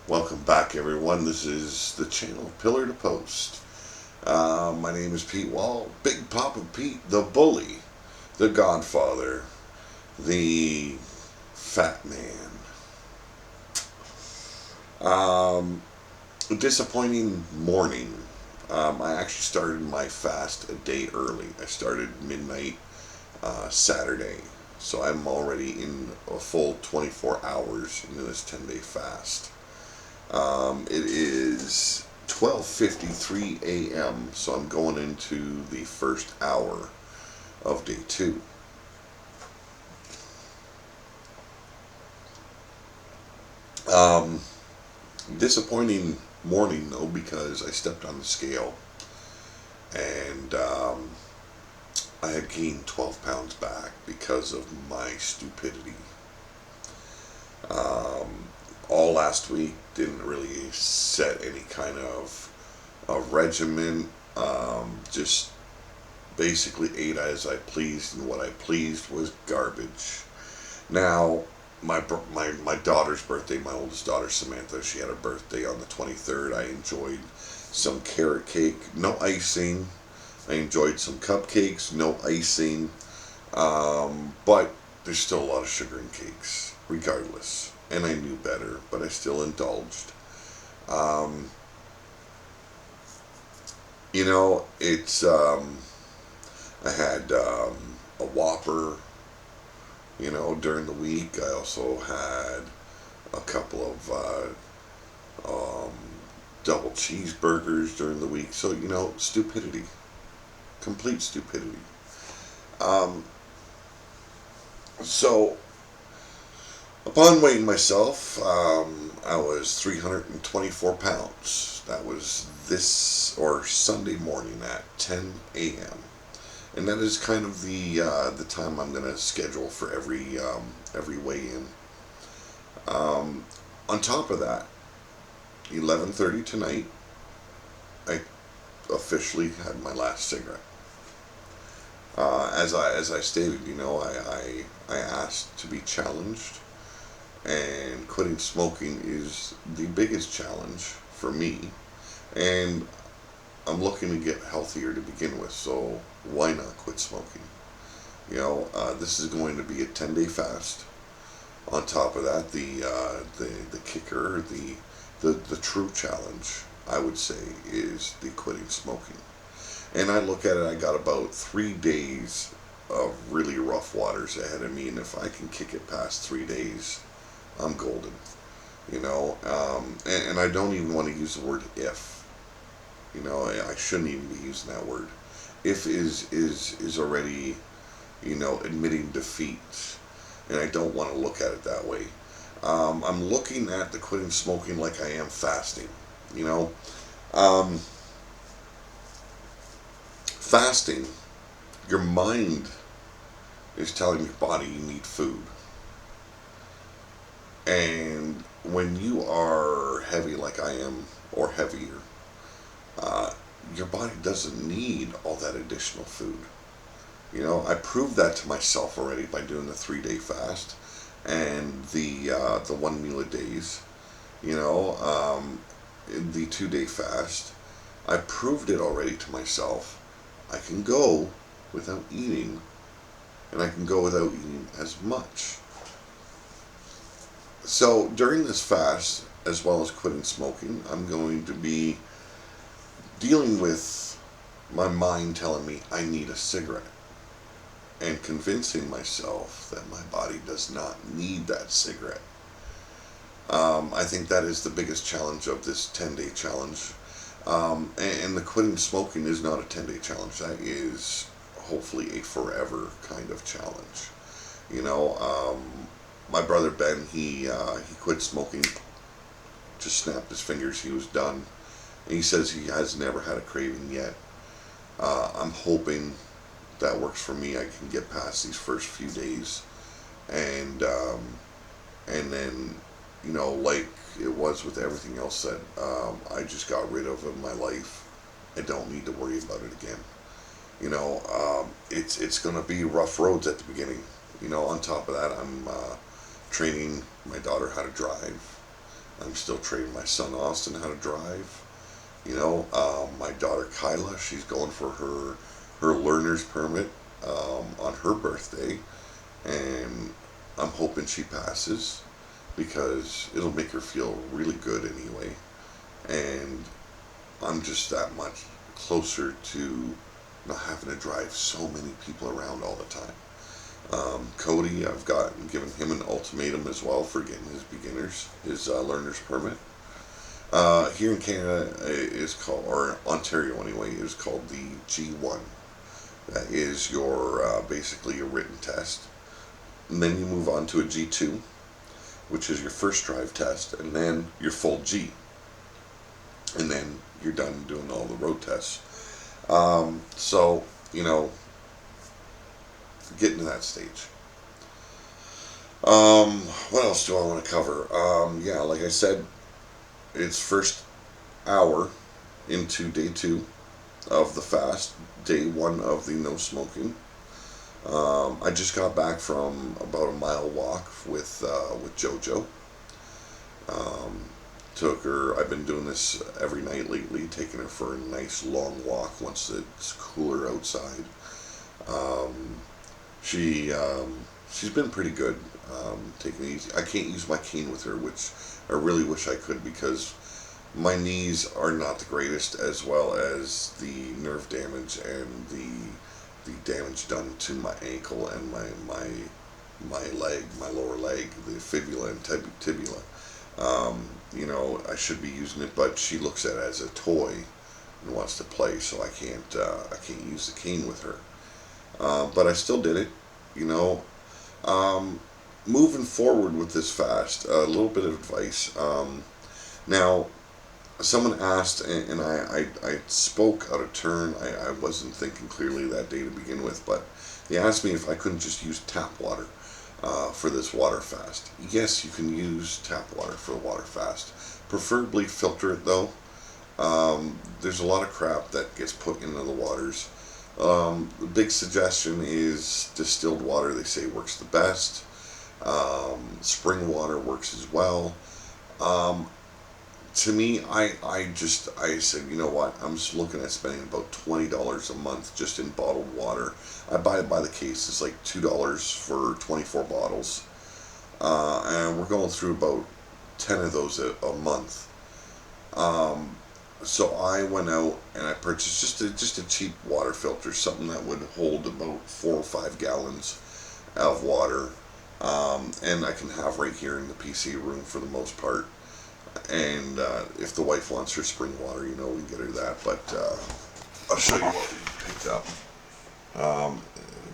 Welcome back, everyone. This is the channel Pillar to Post. My name is Pete Wall, Big Papa Pete, the bully, the Godfather, the Fat Man. Um, Disappointing morning. I actually started my fast a day early. I started midnight Saturday, so I'm already in a full 24 hours into this 10-day fast. It is 12:53 a.m., so I'm going into the first hour of day two. Um, Disappointing morning though, because I stepped on the scale and I had gained 12 pounds back because of my stupidity. Um, all last week didn't really set any kind of a regimen. Just basically ate as I pleased, and what I pleased was garbage. Now, my daughter's birthday, my oldest daughter Samantha, she had her birthday on the 23rd. I enjoyed some carrot cake, no icing. I enjoyed some cupcakes, no icing. But there's still a lot of sugar in cakes, regardless. And I knew better, but I still indulged. Um, it's I had a Whopper. During the week, I also had a couple of um, double cheeseburgers during the week. So stupidity, complete stupidity. Um, so upon weighing myself, I was 324 pounds. That was this or Sunday morning at 10 a.m. And that is kind of the time I'm going to schedule for every weigh-in. Um, on top of that, 11:30 tonight, I officially had my last cigarette. As I stated, I asked to be challenged, and quitting smoking is the biggest challenge for me. And I'm looking to get healthier to begin with, so why not quit smoking? This is going to be a 10-day fast. On top of that, the kicker, the true challenge, I would say, is the quitting smoking. And I look at it, I got about 3 days of really rough waters ahead of me, and if I can kick it past 3 days, I'm golden. And I don't even want to use the word if. I shouldn't even be using that word. If is already, admitting defeat, and I don't want to look at it that way. I'm looking at the quitting smoking like I am fasting. You know, um, Fasting, your mind is telling your body you need food, and when you are heavy like I am or heavier, uh, your body doesn't need all that additional food. I proved that to myself already by doing the 3-day fast and the one meal a days. You know, in the 2-day fast, I proved it already to myself. I can go without eating, and I can go without eating as much. So during this fast, as well as quitting smoking, I'm going to be dealing with my mind telling me I need a cigarette, and convincing myself that my body does not need that cigarette. I think that is the biggest challenge of this 10-day challenge. And the quitting smoking is not a 10-day challenge. That is hopefully a forever kind of challenge. You know, um, my brother Ben, he quit smoking, just snapped his fingers, he was done. And he says he has never had a craving yet. I'm hoping that works for me. I can get past these first few days, and and then like it was with everything else that I just got rid of in my life. I don't need to worry about it again. It's gonna be rough roads at the beginning. On top of that, I'm training my daughter how to drive. I'm still training my son Austin how to drive. My daughter Kyla, she's going for her learner's permit on her birthday, and I'm hoping she passes because it'll make her feel really good anyway. And I'm just that much closer to not having to drive so many people around all the time. Cody, I've given him an ultimatum as well for getting his learner's permit. Here in Canada, it is called, or Ontario anyway, it is called the G1. That is your basically your written test. And then you move on to a G2, which is your first drive test, and then your full G. And then you're done doing all the road tests. So, getting to that stage. What else do I want to cover? Yeah, like I said, it's first hour into day 2 of the fast, day 1 of the no smoking. I just got back from about a mile walk with JoJo. Took her. I've been doing this every night lately, taking her for a nice long walk once it's cooler outside. She's been pretty good. Taking it easy. I can't use my cane with her, which I really wish I could because my knees are not the greatest, as well as the nerve damage and the damage done to my ankle and my leg, my lower leg, the fibula and tibula. I should be using it, but she looks at it as a toy and wants to play, so I can't use the cane with her. But I still did it. Moving forward with this fast, a little bit of advice. Now, someone asked, and I spoke out of turn. I wasn't thinking clearly that day to begin with, but they asked me if I couldn't just use tap water for this water fast. Yes, you can use tap water for the water fast. Preferably filter it though. There's a lot of crap that gets put into the waters. The big suggestion is distilled water. They say works the best. Spring water works as well. To me, I said, you know what? I'm just looking at spending about $20 a month just in bottled water. I buy it by the case. It's like $2 for 24 bottles, and we're going through about 10 of those a month. So I went out and I purchased just a cheap water filter, something that would hold about 4 or 5 gallons of water, and I can have right here in the PC room for the most part. And if the wife wants her spring water, we can get her that. But I'll show you what we picked up.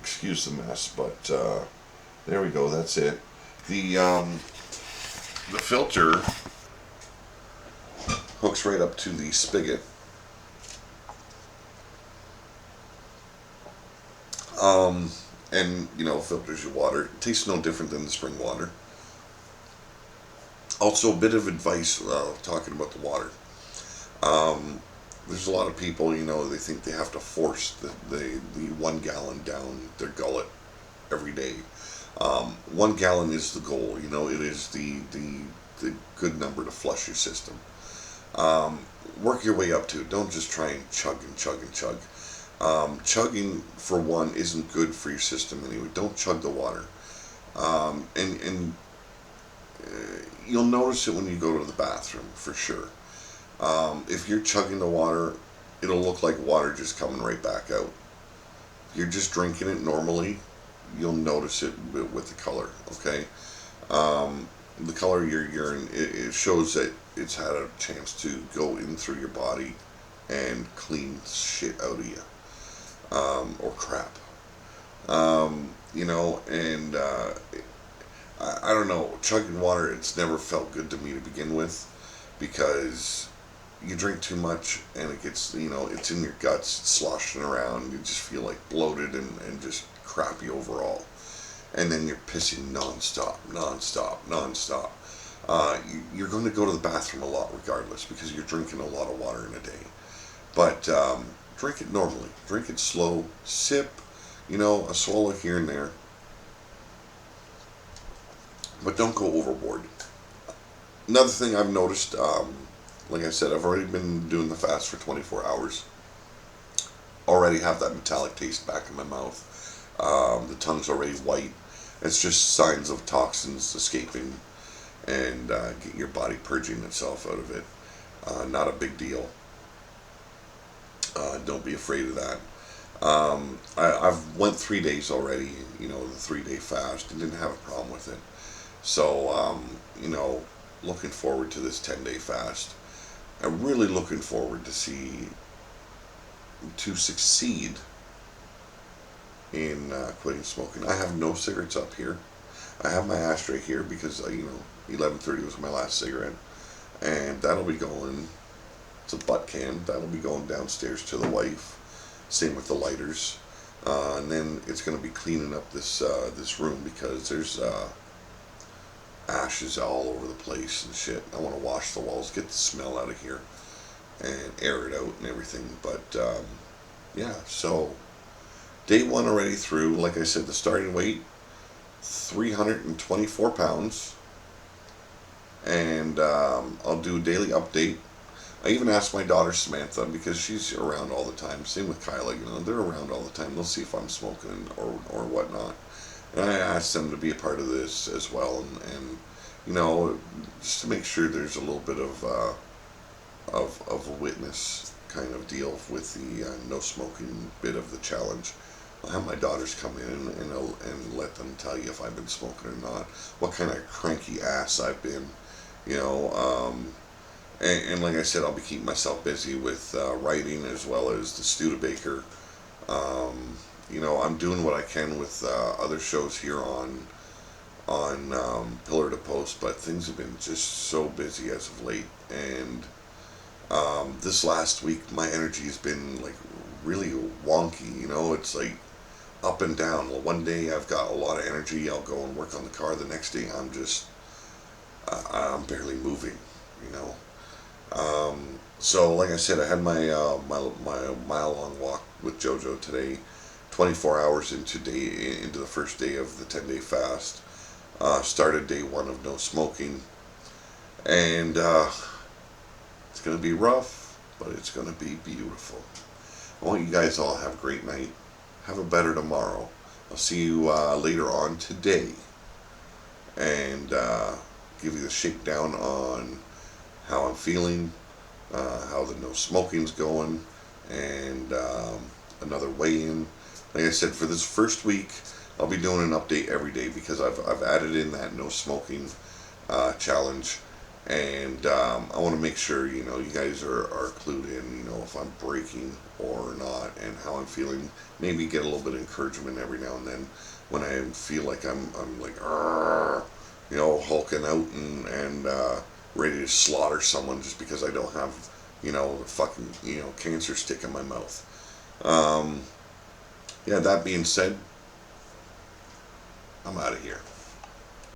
Excuse the mess, but there we go. That's it. The filter hooks right up to the spigot. And filters your water. It tastes no different than the spring water. Also, a bit of advice talking about the water. There's a lot of people, they think they have to force the 1 gallon down their gullet every day. 1 gallon is the goal. It is the good number to flush your system. Work your way up to it. Don't just try and chug and chug and chug. Chugging, for one, isn't good for your system anyway. Don't chug the water. And you'll notice it when you go to the bathroom, for sure. If you're chugging the water, it'll look like water just coming right back out. If you're just drinking it normally, you'll notice it with the color, okay? The color of your urine, it shows that it's had a chance to go in through your body and clean shit out of you, or crap. And I don't know, chugging water, it's never felt good to me to begin with, because you drink too much and it gets, it's in your guts, it's sloshing around, you just feel like bloated and just crappy overall. And then you're pissing non-stop. You're going to go to the bathroom a lot regardless, because you're drinking a lot of water in a day. But drink it normally. Drink it slow. Sip, a swallow here and there. But don't go overboard. Another thing I've noticed, like I said, I've already been doing the fast for 24 hours. Already have that metallic taste back in my mouth. The tongue's already white. It's just signs of toxins escaping and get your body purging itself out of it. Not a big deal. Don't be afraid of that. I've went 3 days already. You know, the 3 day fast, and didn't have a problem with it. So you know, looking forward to this 10 day fast. I'm really looking forward to succeed in quitting smoking. I have no cigarettes up here. I have my ashtray here because you know 11:30 was my last cigarette, and that'll be going. It's a butt can. That'll be going downstairs to the wife. Same with the lighters, and then it's going to be cleaning up this room because there's ashes all over the place and shit. I want to wash the walls, get the smell out of here, and air it out and everything. But yeah, so day one already through. Like I said, the starting weight 324 pounds, and I'll do a daily update. I even asked my daughter Samantha because she's around all the time. Same with Kyla, you know, they're around all the time. They'll see if I'm smoking or whatnot. And I asked them to be a part of this as well, and you know, just to make sure there's a little bit of a witness kind of deal with the no smoking bit of the challenge. I'll have my daughters come in and let them tell you if I've been smoking or not, what kind of cranky ass I've been, you know. And like I said, I'll be keeping myself busy with writing as well as the Studebaker. You know, I'm doing what I can with other shows here on Pillar to Post, but things have been just so busy as of late. And this last week, my energy has been like really wonky. You know, it's like up and down. Well, one day I've got a lot of energy. I'll go and work on the car. The next day I'm barely moving. You know. So like I said, I had my mile long walk with JoJo today. 24 hours into the first day of the 10 day fast. Started day one of no smoking, and it's gonna be rough, but it's gonna be beautiful. I want you guys all to have a great night. Have a better tomorrow. I'll see you later on today, and give you the shakedown on how I'm feeling, how the no smoking's going, and another weigh-in. Like I said, for this first week, I'll be doing an update every day because I've added in that no smoking challenge, and I want to make sure you know you guys are clued in. You know if I'm breaking or not and how I'm feeling. Maybe get a little bit of encouragement every now and then when I feel like I'm like you know hulking out and ready to slaughter someone just because I don't have you know fucking you know cancer stick in my mouth. Yeah, that being said, I'm out of here.